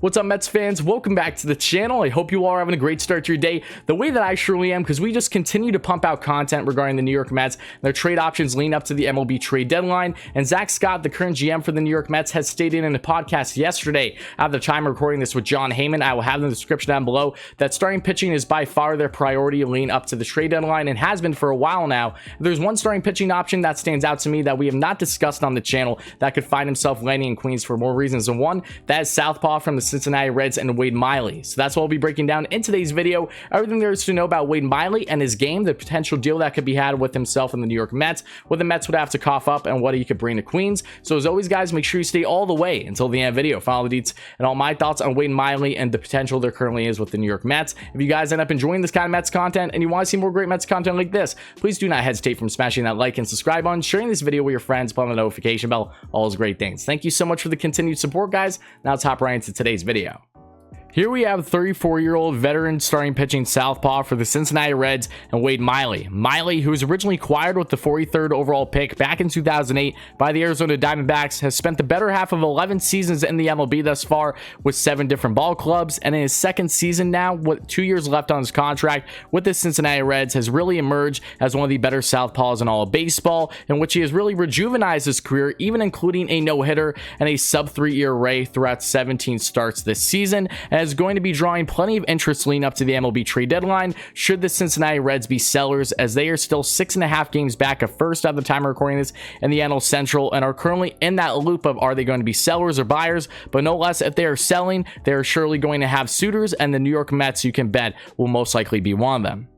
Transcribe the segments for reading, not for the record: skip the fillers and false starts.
What's up, Mets fans? Welcome back to the channel. I hope you all are having a great start to your day, the way that I surely am, because we just continue to pump out content regarding the New York Mets and their trade options leading up to the MLB Trade Deadline. And Zack Scott, the current GM for the New York Mets, has stated in a podcast yesterday, at the time of recording this with John Heyman, I will have in the description down below, that starting pitching is by far their priority leading up to the trade deadline and has been for a while now. There's one starting pitching option that stands out to me that we have not discussed on the channel that could find himself landing in Queens for more reasons than one. That is Southpaw from the Cincinnati Reds and Wade Miley. So that's what we'll be breaking down in today's video. Everything there is to know about Wade Miley and his game, the potential deal that could be had with himself and the New York Mets, what the Mets would have to cough up, and what he could bring to Queens. So as always, guys, make sure you stay all the way until the end of the video. Follow the deets and all my thoughts on Wade Miley and the potential there currently is with the New York Mets. If you guys end up enjoying this kind of Mets content and you want to see more great Mets content like this, please do not hesitate from smashing that like and subscribe button, sharing this video with your friends, put on the notification bell, all those great things. Thank you so much for the continued support, guys. Now let's hop right into today's video. Here we have 34-year-old veteran starting pitching Southpaw for the Cincinnati Reds and Wade Miley. Miley, who was originally acquired with the 43rd overall pick back in 2008 by the Arizona Diamondbacks, has spent the better half of 11 seasons in the MLB thus far with 7 different ball clubs, and in his second season now, with 2 years left on his contract with the Cincinnati Reds, has really emerged as one of the better Southpaws in all of baseball, in which he has really rejuvenized his career, even including a no-hitter and a sub-3 ERA throughout 17 starts this season, and is going to be drawing plenty of interest leading up to the MLB trade deadline should the Cincinnati Reds be sellers, as they are still 6.5 games back of first at the time of recording this in the NL Central and are currently in that loop of are they going to be sellers or buyers. But no less, if they are selling, they are surely going to have suitors, and the New York Mets, you can bet, will most likely be one of them.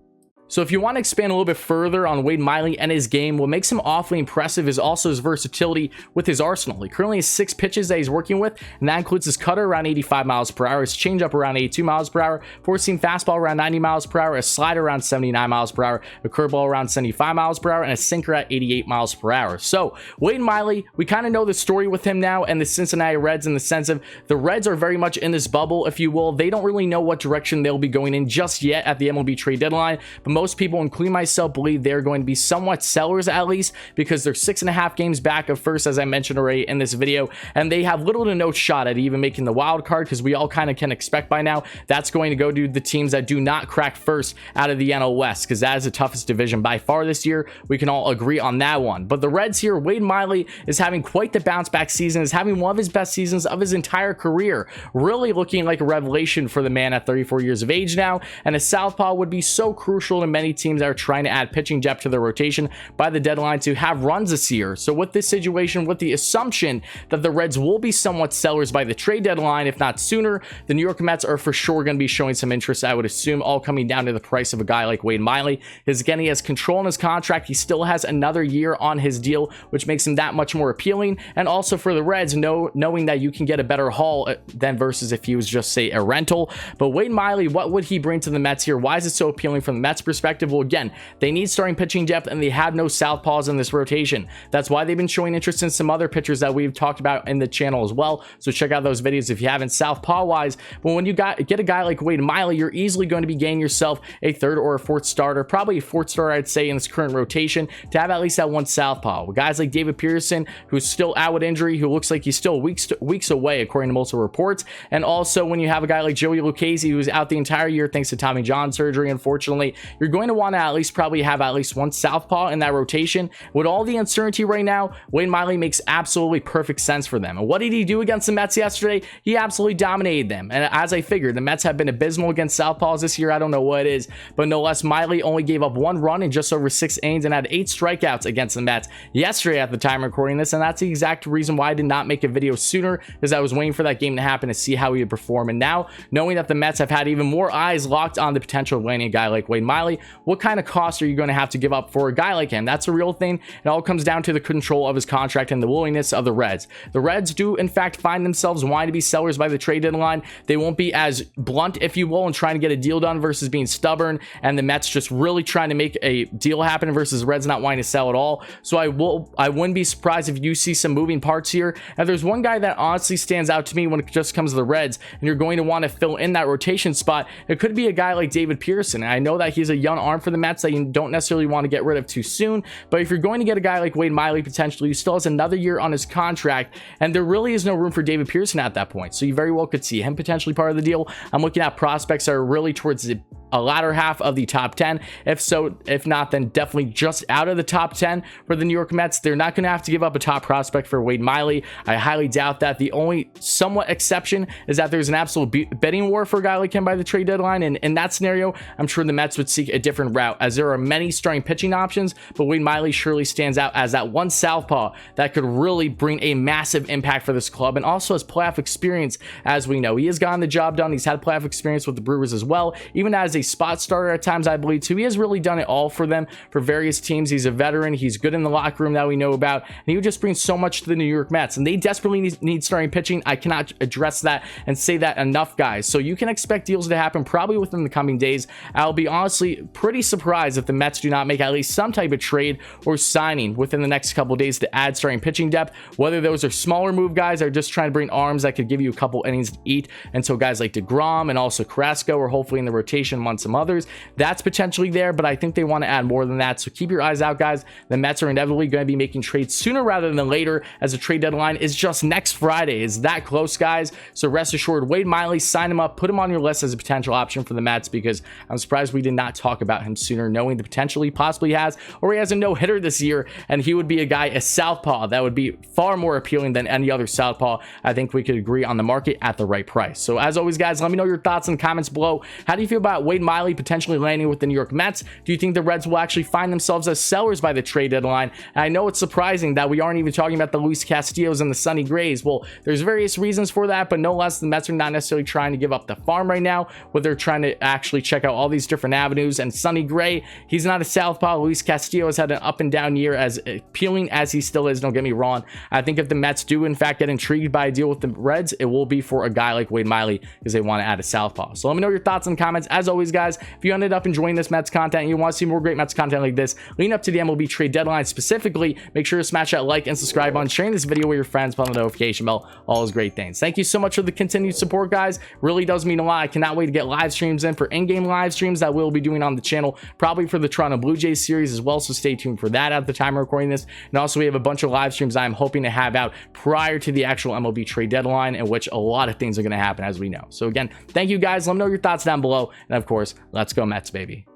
So if you want to expand a little bit further on Wade Miley and his game, what makes him awfully impressive is also his versatility with his arsenal. He currently has 6 pitches that he's working with, and that includes his cutter around 85 miles per hour, his changeup around 82 miles per hour, four-seam fastball around 90 miles per hour, a slider around 79 miles per hour, a curveball around 75 miles per hour, and a sinker at 88 miles per hour. So Wade Miley, we kind of know the story with him now and the Cincinnati Reds, in the sense of the Reds are very much in this bubble, if you will. They don't really know what direction they'll be going in just yet at the MLB trade deadline, but most people, including myself, believe they're going to be somewhat sellers, at least because they're 6.5 games back of first, as I mentioned already in this video, and they have little to no shot at even making the wild card, because we all kind of can expect by now that's going to go to the teams that do not crack first out of the NL West, because that is the toughest division by far this year. We can all agree on that one. But the Reds here, Wade Miley is having quite the bounce back season, is having one of his best seasons of his entire career, really looking like a revelation for the man at 34 years of age now, and a southpaw would be so crucial to many teams that are trying to add pitching depth to their rotation by the deadline to have runs this year. So with this situation, with the assumption that the Reds will be somewhat sellers by the trade deadline, if not sooner, the New York Mets are for sure going to be showing some interest, I would assume, all coming down to the price of a guy like Wade Miley. Because again, he has control in his contract. He still has another year on his deal, which makes him that much more appealing. And also for the Reds, knowing that you can get a better haul than versus if he was just, say, a rental. But Wade Miley, what would he bring to the Mets here? Why is it so appealing from the Mets perspective? Well, again, they need starting pitching depth, and they have no southpaws in this rotation. That's why they've been showing interest in some other pitchers that we've talked about in the channel as well. So check out those videos if you haven't, southpaw wise. But when you get a guy like Wade Miley, you're easily going to be getting yourself a 3rd or a 4th starter, probably a 4th starter, I'd say, in this current rotation, to have at least that one southpaw. With guys like David Pearson, who's still out with injury, who looks like he's still weeks away, according to most of the reports. And also when you have a guy like Joey Lucchesi, who's out the entire year thanks to Tommy John surgery, unfortunately, you're going to want to at least probably have at least one southpaw in that rotation. With all the uncertainty right now, Wade Miley makes absolutely perfect sense for them. And what did he do against the Mets yesterday? He absolutely dominated them. And as I figured, the Mets have been abysmal against southpaws this year. I don't know what it is, but no less, Miley only gave up 1 run in just over 6 innings and had 8 strikeouts against the Mets yesterday at the time of recording this. And that's the exact reason why I did not make a video sooner, because I was waiting for that game to happen to see how he would perform. And now, knowing that the Mets have had even more eyes locked on the potential of landing a guy like Wade Miley, what kind of cost are you going to have to give up for a guy like him? That's a real thing. It all comes down to the control of his contract and the willingness of the Reds. The Reds do in fact find themselves wanting to be sellers by the trade deadline. They won't be as blunt, if you will, in trying to get a deal done versus being stubborn, and the Mets just really trying to make a deal happen versus Reds not wanting to sell at all. So I wouldn't be surprised if you see some moving parts here. And there's one guy that honestly stands out to me when it just comes to the Reds, and you're going to want to fill in that rotation spot. It could be a guy like David Pearson. And I know that he's a young arm for the Mets that you don't necessarily want to get rid of too soon. But if you're going to get a guy like Wade Miley potentially, who still has another year on his contract, and there really is no room for David Pearson at that point, so you very well could see him potentially part of the deal. I'm looking at prospects that are really towards the latter half of the top 10. If not, then definitely just out of the top 10 for the New York Mets. They're not going to have to give up a top prospect for Wade Miley. I highly doubt that. The only somewhat exception is that there's an absolute bidding war for a guy like him by the trade deadline, and in that scenario, I'm sure the Mets would seek a different route, as there are many starting pitching options, but Wade Miley surely stands out as that one southpaw that could really bring a massive impact for this club, and also has playoff experience. As we know, he has gotten the job done. He's had playoff experience with the Brewers as well, even as a spot starter at times, I believe, too. He has really done it all for them, for various teams. He's a veteran. He's good in the locker room that we know about, and he would just bring so much to the New York Mets, and they desperately need starting pitching. I cannot address that and say that enough, guys. So you can expect deals to happen probably within the coming days. I'll be honestly pretty surprised if the Mets do not make at least some type of trade or signing within the next couple days to add starting pitching depth, whether those are smaller move guys or just trying to bring arms that could give you a couple innings to eat until guys like DeGrom and also Carrasco, or hopefully in the rotation among some others. That's potentially there, but I think they want to add more than that. So keep your eyes out, guys. The Mets are inevitably going to be making trades sooner rather than later, as the trade deadline is just next Friday. It's that close, guys. So rest assured, Wade Miley, sign him up, put him on your list as a potential option for the Mets, because I'm surprised we did not talk about him sooner, knowing the potential he possibly has, or he has a no-hitter this year, and he would be a guy, a southpaw, that would be far more appealing than any other southpaw. I think we could agree on the market at the right price. So as always, guys, let me know your thoughts in the comments below. How do you feel about Wade Miley potentially landing with the New York Mets? Do you think the Reds will actually find themselves as sellers by the trade deadline? And I know it's surprising that we aren't even talking about the Luis Castillos and the Sonny Grays. Well, there's various reasons for that, but no less, the Mets are not necessarily trying to give up the farm right now, but they're trying to actually check out all these different avenues. And Sonny Gray, he's not a southpaw. Luis Castillo has had an up and down year, as appealing as he still is, don't get me wrong. I think if the Mets do in fact get intrigued by a deal with the Reds, it will be for a guy like Wade Miley, because they want to add a southpaw. So let me know your thoughts in the comments. As always, guys, if you ended up enjoying this Mets content and you want to see more great Mets content like this leading up to the MLB trade deadline specifically, make sure to smash that like and subscribe button, sharing this video with your friends, put on the notification bell, all those great things. Thank you so much for the continued support, guys. Really does mean a lot. I cannot wait to get live streams in for in-game live streams that we'll be doing on the channel, probably for the Toronto Blue Jays series as well, so stay tuned for that at the time of recording this. And also, we have a bunch of live streams I'm hoping to have out prior to the actual MLB trade deadline, in which a lot of things are going to happen, as we know. So again, thank you, guys. Let me know your thoughts down below, and of course, let's go Mets, baby.